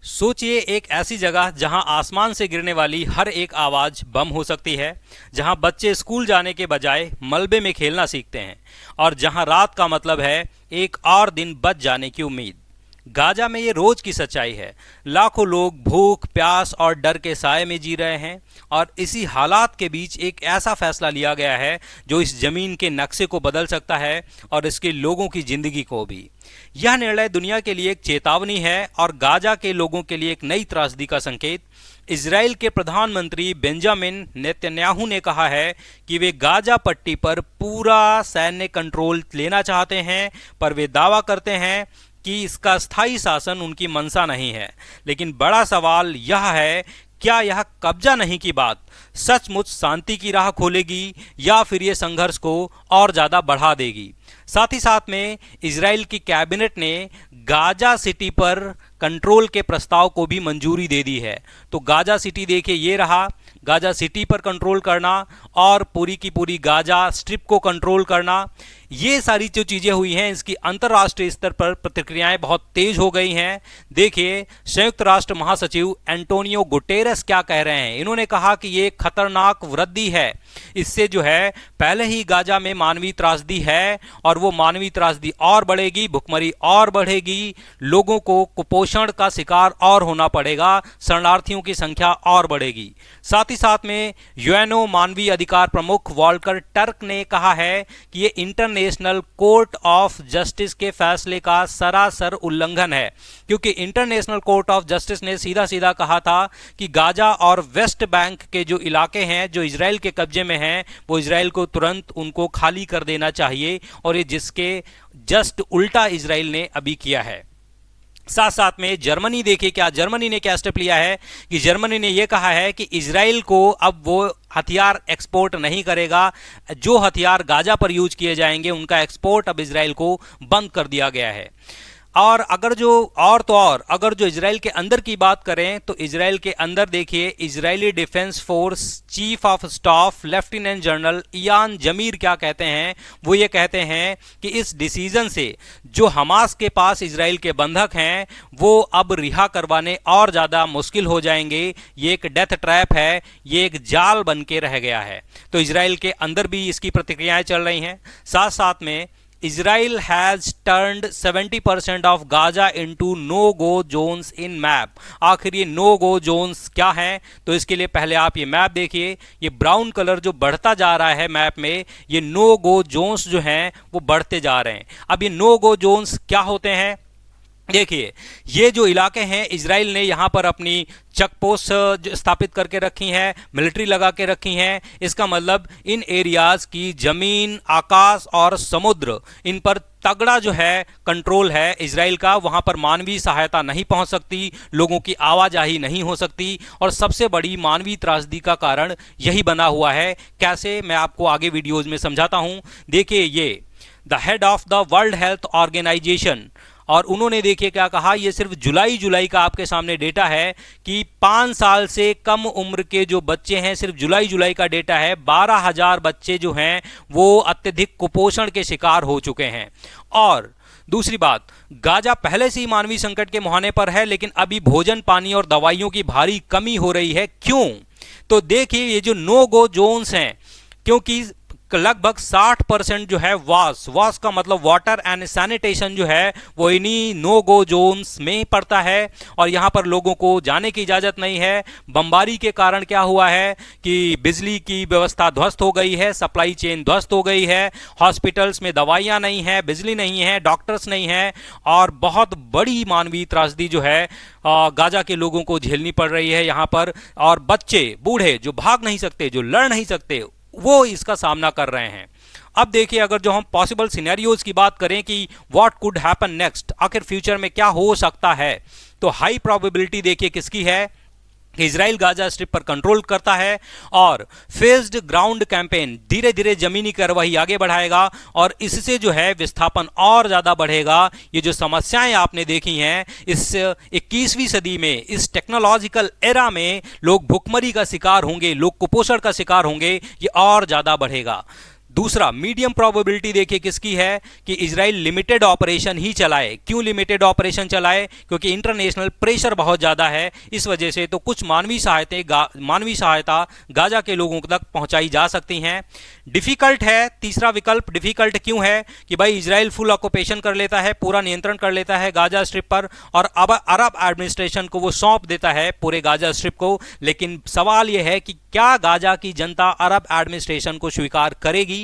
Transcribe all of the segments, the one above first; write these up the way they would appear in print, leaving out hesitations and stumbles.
सोचिए एक ऐसी जगह जहां आसमान से गिरने वाली हर एक आवाज बम हो सकती है, जहां बच्चे स्कूल जाने के बजाय मलबे में खेलना सीखते हैं और जहां रात का मतलब है एक और दिन बच जाने की उम्मीद। गाजा में ये रोज की सच्चाई है। लाखों लोग भूख, प्यास और डर के साए में जी रहे हैं और इसी हालात के बीच एक ऐसा फैसला लिया गया है जो इस जमीन के नक्शे को बदल सकता है और इसके लोगों की जिंदगी को भी। यह निर्णय दुनिया के लिए एक चेतावनी है और गाजा के लोगों के लिए एक नई त्रासदी का संकेत। इजराइल के प्रधानमंत्री बेंजामिन नेतन्याहू ने कहा है कि वे गाजा पट्टी पर पूरा सैन्य कंट्रोल लेना चाहते हैं, पर वे दावा करते हैं कि इसका स्थायी शासन उनकी मंशा नहीं है। लेकिन बड़ा सवाल यह है, क्या यह कब्जा नहीं की बात सचमुच शांति की राह खोलेगी या फिर ये संघर्ष को और ज्यादा बढ़ा देगी। साथ ही साथ में इजराइल की कैबिनेट ने गाजा सिटी पर कंट्रोल के प्रस्ताव को भी मंजूरी दे दी है। तो गाजा सिटी देखिए, ये रहा। गाजा सिटी पर कंट्रोल करना और पूरी की पूरी गाजा स्ट्रिप को कंट्रोल करना, ये सारी जो चीजें हुई हैं, इसकी अंतर्राष्ट्रीय स्तर पर प्रतिक्रियाएं बहुत तेज हो गई हैं। देखिए संयुक्त राष्ट्र महासचिव एंटोनियो गुटेरेस क्या कह रहे हैं। इन्होंने कहा कि ये खतरनाक वृद्धि है, इससे जो है पहले ही गाजा में मानवीय त्रासदी है और वो मानवीय त्रासदी और बढ़ेगी, भुखमरी और बढ़ेगी, लोगों को कुपोषण का शिकार और होना पड़ेगा, शरणार्थियों की संख्या और बढ़ेगी। साथ ही साथ में यूएनओ मानवीय अधिकार प्रमुख वॉल्कर टर्क ने कहा है कि ये इंटरनेशनल कोर्ट ऑफ जस्टिस के फैसले का सरासर उल्लंघन है, क्योंकि इंटरनेशनल कोर्ट ऑफ जस्टिस ने सीधा सीधा कहा था कि गाजा और वेस्ट बैंक के जो इलाके हैं जो इजराइल के कब्जे में हैं, वो इजराइल को तुरंत उनको खाली कर देना चाहिए, और ये जिसके जस्ट उल्टा इजराइल ने अभी किया है। साथ साथ में जर्मनी देखिए, क्या जर्मनी ने क्या स्टेप लिया है कि जर्मनी ने यह कहा है कि इजराइल को अब वो हथियार एक्सपोर्ट नहीं करेगा, जो हथियार गाजा पर यूज किए जाएंगे उनका एक्सपोर्ट अब इजराइल को बंद कर दिया गया है। और अगर जो इजराइल के अंदर की बात करें तो इजराइल के अंदर देखिए, Israeli defence force chief of staff lieutenant general Eyal Zamir क्या कहते हैं। वो ये कहते हैं कि इस डिसीजन से जो हमास के पास इजराइल के बंधक हैं वो अब रिहा करवाने और ज़्यादा मुश्किल हो जाएंगे। ये एक डेथ ट्रैप है, ये एक जाल बन के रह गया है। तो इजराइल के अंदर भी इसकी प्रतिक्रियाएं चल रही हैं। साथ साथ में Israel has turned 70% of Gaza into no-go zones in map। आखिर ये no-go zones क्या है, तो इसके लिए पहले आप ये मैप देखिए। ये ब्राउन कलर जो बढ़ता जा रहा है मैप में, ये no-go zones जो हैं वो बढ़ते जा रहे हैं। अब ये no-go zones क्या होते हैं, देखिए ये जो इलाके हैं इजराइल ने यहाँ पर अपनी चेक पोस्ट स्थापित करके रखी हैं, मिलिट्री लगा के रखी हैं। इसका मतलब इन एरियाज की जमीन, आकाश और समुद्र, इन पर तगड़ा जो है कंट्रोल है इजराइल का। वहां पर मानवीय सहायता नहीं पहुंच सकती, लोगों की आवाजाही नहीं हो सकती, और सबसे बड़ी मानवीय त्रासदी का कारण यही बना हुआ है। कैसे, मैं आपको आगे वीडियोज में समझाता हूं। देखिए ये the head of the World Health Organization, और उन्होंने देखिए क्या कहा। ये सिर्फ जुलाई का आपके सामने डेटा है कि 5 साल से कम उम्र के जो बच्चे हैं, सिर्फ जुलाई का डेटा है, 12,000 बच्चे जो हैं वो अत्यधिक कुपोषण के शिकार हो चुके हैं। और दूसरी बात, गाजा पहले से ही मानवीय संकट के मुहाने पर है, लेकिन अभी भोजन, पानी और दवाइयों की भारी कमी हो रही है। क्यों, तो देखिए ये जो नो गो जोन्स हैं, क्योंकि लगभग 60% जो है वास का मतलब वाटर एंड सैनिटेशन जो है वो इन्हीं नो गो जोन्स में पड़ता है, और यहाँ पर लोगों को जाने की इजाज़त नहीं है। बमबारी के कारण क्या हुआ है कि बिजली की व्यवस्था ध्वस्त हो गई है, सप्लाई चेन ध्वस्त हो गई है, हॉस्पिटल्स में दवाइयाँ नहीं हैं, बिजली नहीं है, डॉक्टर्स नहीं हैं, और बहुत बड़ी मानवीय त्रासदी जो है गाजा के लोगों को झेलनी पड़ रही है यहाँ पर। और बच्चे, बूढ़े जो भाग नहीं सकते, जो लड़ नहीं सकते, वो इसका सामना कर रहे हैं। अब देखिए, अगर जो हम पॉसिबल सिनेरियोज की बात करें कि व्हाट कुड हैपन नेक्स्ट, आखिर फ्यूचर में क्या हो सकता है, तो हाई प्रोबेबिलिटी देखिए किसकी है कि इजराइल गाजा स्ट्रिप पर कंट्रोल करता है और फेज्ड ग्राउंड कैंपेन, धीरे धीरे जमीनी कार्रवाई आगे बढ़ाएगा, और इससे जो है विस्थापन और ज्यादा बढ़ेगा। ये जो समस्याएं आपने देखी हैं इस 21वीं सदी में, इस टेक्नोलॉजिकल एरा में लोग भुखमरी का शिकार होंगे, लोग कुपोषण का शिकार होंगे, ये और ज्यादा बढ़ेगा। दूसरा, मीडियम प्रोबेबिलिटी देखिए किसकी है कि इजराइल लिमिटेड ऑपरेशन ही चलाए। क्यों लिमिटेड ऑपरेशन चलाए? क्योंकि इंटरनेशनल प्रेशर बहुत ज्यादा है, इस वजह से तो कुछ मानवीय सहायता गाजा के लोगों तक पहुंचाई जा सकती हैं। डिफिकल्ट है तीसरा विकल्प। डिफिकल्ट क्यों है कि भाई इजराइल फुल ऑक्यूपेशन कर लेता है, पूरा नियंत्रण कर लेता है गाजा स्ट्रिप पर, और अब अरब एडमिनिस्ट्रेशन को वो सौंप देता है पूरे गाजा स्ट्रिप को। लेकिन सवाल यह है कि क्या गाजा की जनता अरब एडमिनिस्ट्रेशन को स्वीकार करेगी?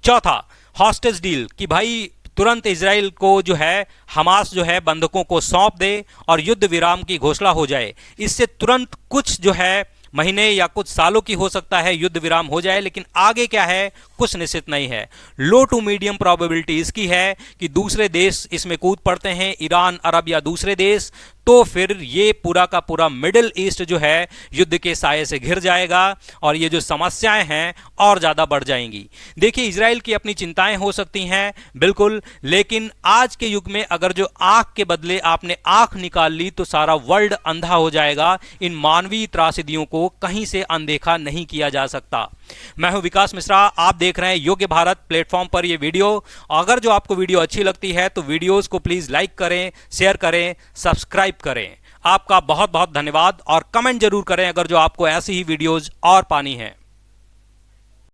चौथा, हॉस्टेज डील, कि भाई तुरंत इजराइल को जो है हमास जो है बंधकों को सौंप दे और युद्ध विराम की घोषणा हो जाए। इससे तुरंत कुछ जो है महीने या कुछ सालों की हो सकता है युद्ध विराम हो जाए, लेकिन आगे क्या है कुछ निश्चित नहीं है। लो टू मीडियम प्रोबेबिलिटी इसकी है कि दूसरे देश इसमें कूद पड़ते हैं, ईरान, अरब या दूसरे देश, तो फिर ये पूरा का पूरा मिडिल ईस्ट जो है युद्ध के साये से घिर जाएगा और ये जो समस्याएं हैं और ज्यादा बढ़ जाएंगी। देखिए, इजराइल की अपनी चिंताएं हो सकती हैं बिल्कुल, लेकिन आज के युग में अगर जो आंख के बदले आपने आंख निकाल ली तो सारा वर्ल्ड अंधा हो जाएगा। इन मानवीय त्रासदियों को कहीं से अनदेखा नहीं किया जा सकता। मैं हूं विकास मिश्रा, आप देख रहे हैं योग्य भारत प्लेटफॉर्म पर ये वीडियो। अगर जो आपको वीडियो अच्छी लगती है तो वीडियोस को प्लीज लाइक करें, शेयर करें, सब्सक्राइब करें। आपका बहुत बहुत धन्यवाद और कमेंट जरूर करें अगर जो आपको ऐसी ही वीडियोस और पानी है।